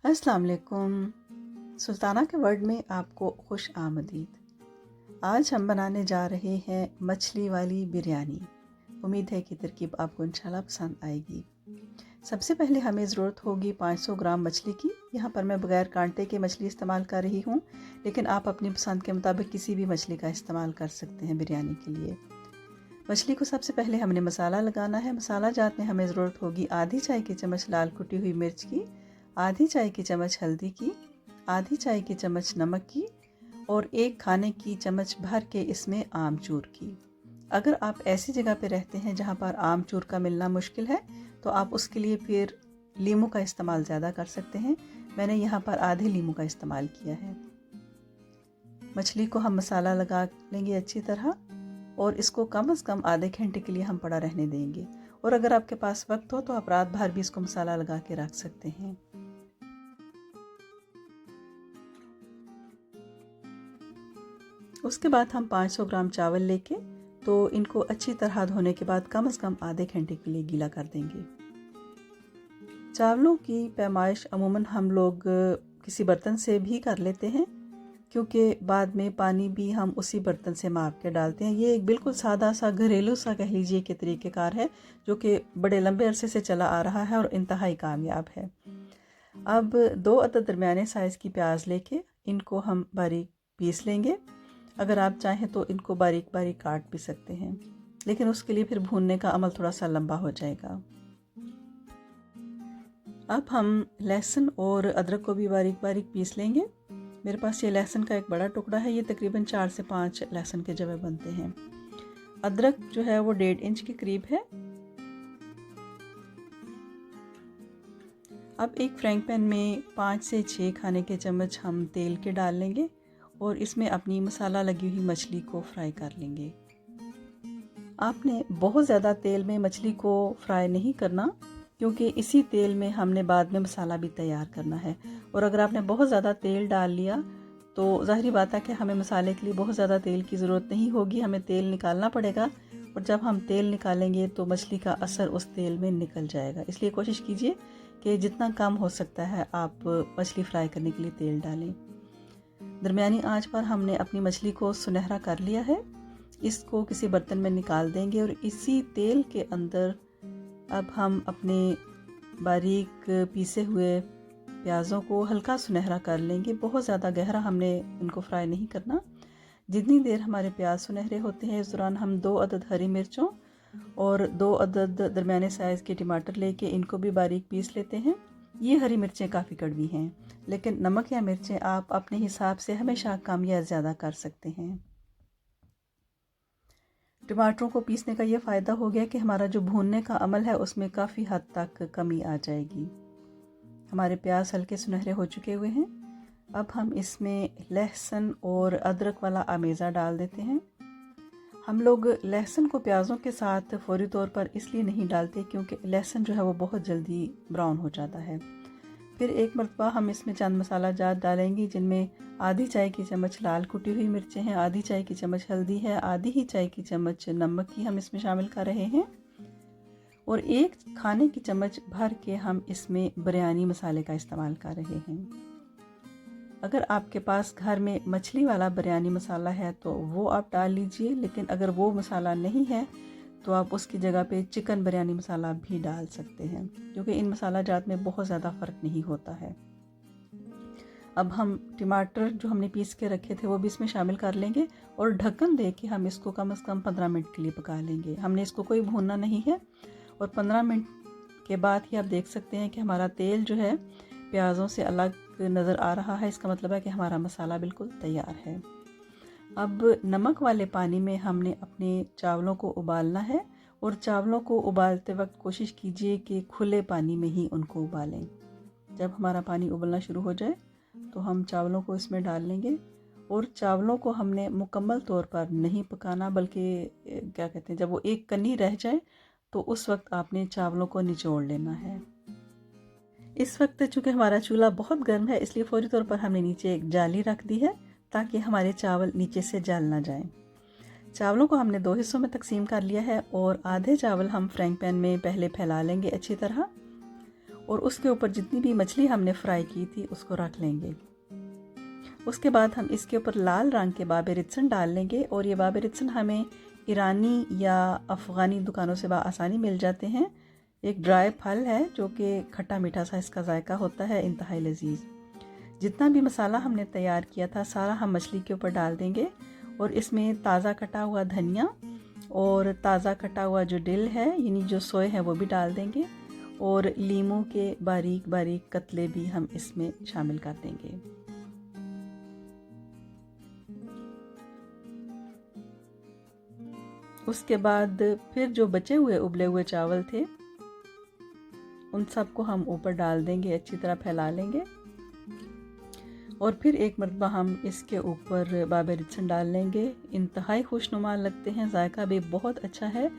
अस्सलाम वालेकुम। सुल्ताना के वर्ल्ड में आपको खुश आमदीद। आज हम बनाने जा रहे हैं मछली वाली बिरयानी। उम्मीद है कि तरकीब आपको इंशाल्लाह पसंद आएगी। सबसे पहले हमें ज़रूरत होगी 500 ग्राम मछली की। यहाँ पर मैं बगैर कांटे की मछली इस्तेमाल कर रही हूँ, लेकिन आप अपनी पसंद के मुताबिक किसी भी मछली का इस्तेमाल कर सकते हैं बिरयानी के लिए। मछली को सबसे पहले हमने मसाला लगाना है। मसाला जात में हमें ज़रूरत होगी आधी चाय की चम्मच लाल कुटी हुई मिर्च की, आधी चाय की चम्मच हल्दी की, आधी चाय की चम्मच नमक की और 1 खाने की चम्मच भर के इसमें आमचूर की। अगर आप ऐसी जगह पे रहते हैं जहाँ पर आमचूर का मिलना मुश्किल है तो आप उसके लिए फिर लीमू का इस्तेमाल ज़्यादा कर सकते हैं। मैंने यहाँ पर आधे लीमू का इस्तेमाल किया है। मछली को हम मसाला लगा लेंगे अच्छी तरह और इसको कम से कम आधे घंटे के लिए हम पड़ा रहने देंगे। और अगर आपके पास वक्त हो तो आप रात भर भी इसको मसाला लगा के रख सकते हैं। उसके बाद हम 500 ग्राम चावल लेके तो इनको अच्छी तरह धोने के बाद कम से कम आधे घंटे के लिए गीला कर देंगे। चावलों की पैमाइश अमूमन हम लोग किसी बर्तन से भी कर लेते हैं, क्योंकि बाद में पानी भी हम उसी बर्तन से माप के डालते हैं। ये एक बिल्कुल सादा सा घरेलू सा कह लीजिए कि तरीक़ेकार है जो कि बड़े लंबे अरसे से चला आ रहा है और इंतहाई कामयाब है। अब 2 अदद दरमियाने साइज़ की प्याज लेके इनको हम बारीक पीस लेंगे। अगर आप चाहें तो इनको बारीक बारीक काट भी सकते हैं, लेकिन उसके लिए फिर भूनने का अमल थोड़ा सा लंबा हो जाएगा। अब हम लहसुन और अदरक को भी बारीक बारीक पीस लेंगे। मेरे पास ये लहसुन का एक बड़ा टुकड़ा है, ये तकरीबन 4 से 5 लहसुन के जवे बनते हैं। अदरक जो है वो 1.5 इंच के करीब है। अब एक फ्राइंग पैन में 5 से 6 खाने के चम्मच हम तेल के डाल लेंगे और इसमें अपनी मसाला लगी हुई मछली को फ्राई कर लेंगे। आपने बहुत ज़्यादा तेल में मछली को फ्राई नहीं करना, क्योंकि इसी तेल में हमने बाद में मसाला भी तैयार करना है। और अगर आपने बहुत ज़्यादा तेल डाल लिया तो ज़ाहिरी बात है कि हमें मसाले के लिए बहुत ज़्यादा तेल की ज़रूरत नहीं होगी, हमें तेल निकालना पड़ेगा। और जब हम तेल निकालेंगे तो मछली का असर उस तेल में निकल जाएगा। इसलिए कोशिश कीजिए कि जितना कम हो सकता है आप मछली फ्राई करने के लिए तेल डालें। दरमियानी आंच पर हमने अपनी मछली को सुनहरा कर लिया है। इसको किसी बर्तन में निकाल देंगे और इसी तेल के अंदर अब हम अपने बारीक पीसे हुए प्याज़ों को हल्का सुनहरा कर लेंगे। बहुत ज़्यादा गहरा हमने इनको फ्राई नहीं करना। जितनी देर हमारे प्याज सुनहरे होते हैं इस दौरान हम 2 अदद हरी मिर्चों और 2 अदद दरमियाने साइज़ के टमाटर लेके इनको भी बारीक पीस लेते हैं। ये हरी मिर्चें काफ़ी कड़वी हैं, लेकिन नमक या मिर्चें आप अपने हिसाब से हमेशा कम या ज़्यादा कर सकते हैं। टमाटरों को पीसने का ये फ़ायदा हो गया कि हमारा जो भूनने का अमल है उसमें काफ़ी हद तक कमी आ जाएगी। हमारे प्याज हल्के सुनहरे हो चुके हुए हैं। अब हम इसमें लहसुन और अदरक वाला आमेज़ा डाल देते हैं। हम लोग लहसुन को प्याज़ों के साथ फौरी तौर पर इसलिए नहीं डालते क्योंकि लहसुन जो है वो बहुत जल्दी ब्राउन हो जाता है। फिर एक मरतबा हम इसमें चंद मसाला जात डालेंगे, जिनमें आधी चाय की चम्मच लाल कुटी हुई मिर्चें हैं, आधी चाय की चम्मच हल्दी है, आधी ही चाय की चम्मच नमक की हम इसमें शामिल कर रहे हैं और 1 खाने की चम्मच भर के हम इसमें बिरयानी मसाले का इस्तेमाल कर रहे हैं। अगर आपके पास घर में मछली वाला बिरयानी मसाला है तो वो आप डाल लीजिए, लेकिन अगर वो मसाला नहीं है तो आप उसकी जगह पे चिकन बिरयानी मसाला भी डाल सकते हैं, क्योंकि इन मसाला जात में बहुत ज़्यादा फ़र्क नहीं होता है। अब हम टमाटर जो हमने पीस के रखे थे वो भी इसमें शामिल कर लेंगे और ढक्कन दे के हम इसको कम से कम 15 मिनट के लिए पका लेंगे। हमने इसको कोई भूनना नहीं है और 15 मिनट के बाद ही आप देख सकते हैं कि हमारा तेल जो है प्याज़ों से अलग नज़र आ रहा है। इसका मतलब है कि हमारा मसाला बिल्कुल तैयार है। अब नमक वाले पानी में हमने अपने चावलों को उबालना है और चावलों को उबालते वक्त कोशिश कीजिए कि खुले पानी में ही उनको उबालें। जब हमारा पानी उबलना शुरू हो जाए तो हम चावलों को इसमें डाल लेंगे और चावलों को हमने मुकम्मल तौर पर नहीं पकाना, बल्कि क्या कहते हैं, जब वो एक कनी रह जाए तो उस वक्त आपने चावलों को निचोड़ लेना है। इस वक्त चूँकि हमारा चूल्हा बहुत गर्म है इसलिए फौरी तौर पर हमने नीचे एक जाली रख दी है ताकि हमारे चावल नीचे से जल ना जाएं। चावलों को हमने 2 हिस्सों में तकसीम कर लिया है और आधे चावल हम फ्राइंग पैन में पहले फैला लेंगे अच्छी तरह और उसके ऊपर जितनी भी मछली हमने फ्राई की थी उसको रख लेंगे। उसके बाद हम इसके ऊपर लाल रंग के बाबे रित्सन डाल लेंगे, और ये बाबे रित्सन हमें ईरानी या अफ़गानी दुकानों से आसानी मिल जाते हैं। एक ड्राई फल है जो कि खट्टा मीठा सा इसका जायका होता है, इंतहाई लजीज। जितना भी मसाला हमने तैयार किया था सारा हम मछली के ऊपर डाल देंगे, और इसमें ताज़ा कटा हुआ धनिया और ताज़ा कटा हुआ जो डिल है यानी जो सोए है वो भी डाल देंगे, और लीमू के बारीक बारीक कतले भी हम इसमें शामिल कर देंगे। उसके बाद फिर जो बचे हुए उबले हुए चावल थे उन सबको हम ऊपर डाल देंगे, अच्छी तरह फैला लेंगे, और फिर एक मरतबा हम इसके ऊपर बाबे रित्सन डाल लेंगे। इंतहाई खुशनुमा लगते हैं, जायका भी बहुत अच्छा है,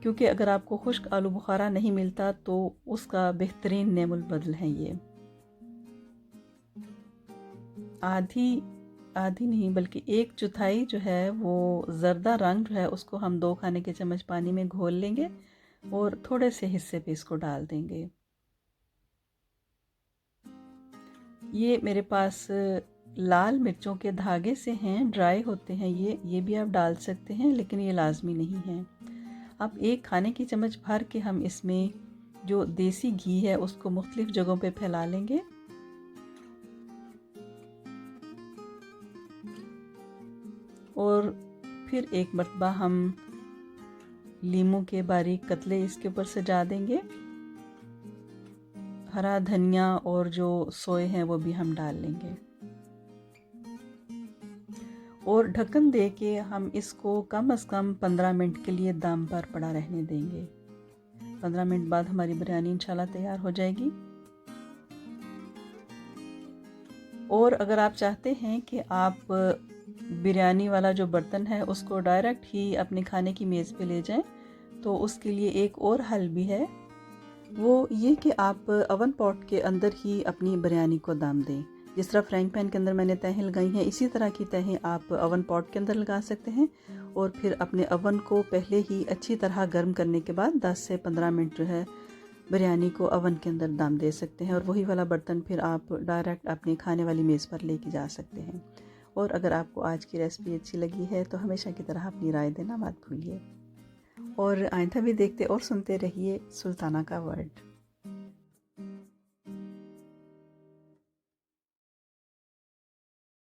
क्योंकि अगर आपको खुश्क आलू बुखारा नहीं मिलता तो उसका बेहतरीन नेमुल बदल है ये। आधी नहीं बल्कि 1/4 जो है वो ज़र्दा रंग जो है उसको हम 2 खाने के चम्मच पानी में घोल लेंगे और थोड़े से हिस्से पे इसको डाल देंगे। ये मेरे पास लाल मिर्चों के धागे से हैं, ड्राई होते हैं ये भी आप डाल सकते हैं, लेकिन ये लाजमी नहीं है। अब 1 खाने की चम्मच भर के हम इसमें जो देसी घी है उसको मुख्तलिफ जगहों पे फैला लेंगे, और फिर एक मरतबा हम लीमू के बारीक कतले इसके ऊपर सजा देंगे। हरा धनिया और जो सोए हैं वो भी हम डाल लेंगे, और ढक्कन दे के हम इसको कम से कम 15 मिनट के लिए दम पर पड़ा रहने देंगे। 15 मिनट बाद हमारी बिरयानी इंशाल्लाह तैयार हो जाएगी। और अगर आप चाहते हैं कि आप बिरयानी वाला जो बर्तन है उसको डायरेक्ट ही अपने खाने की मेज़ पे ले जाएं, तो उसके लिए एक और हल भी है, वो ये कि आप अवन पॉट के अंदर ही अपनी बिरयानी को दम दें। जिस तरह फ्राइंग पैन के अंदर मैंने तहें लगाई हैं, इसी तरह की तहें आप अवन पॉट के अंदर लगा सकते हैं, और फिर अपने अवन को पहले ही अच्छी तरह गर्म करने के बाद 10 से 15 मिनट जो है बिरयानी को अवन के अंदर दम दे सकते हैं, और वही वाला बर्तन फिर आप डायरेक्ट अपनी खाने वाली मेज़ पर लेके जा सकते हैं। और अगर आपको आज की रेसिपी अच्छी लगी है तो हमेशा की तरह अपनी राय देना मत भूलिए, और आइंदा भी देखते और सुनते रहिए सुल्ताना का वर्ल्ड।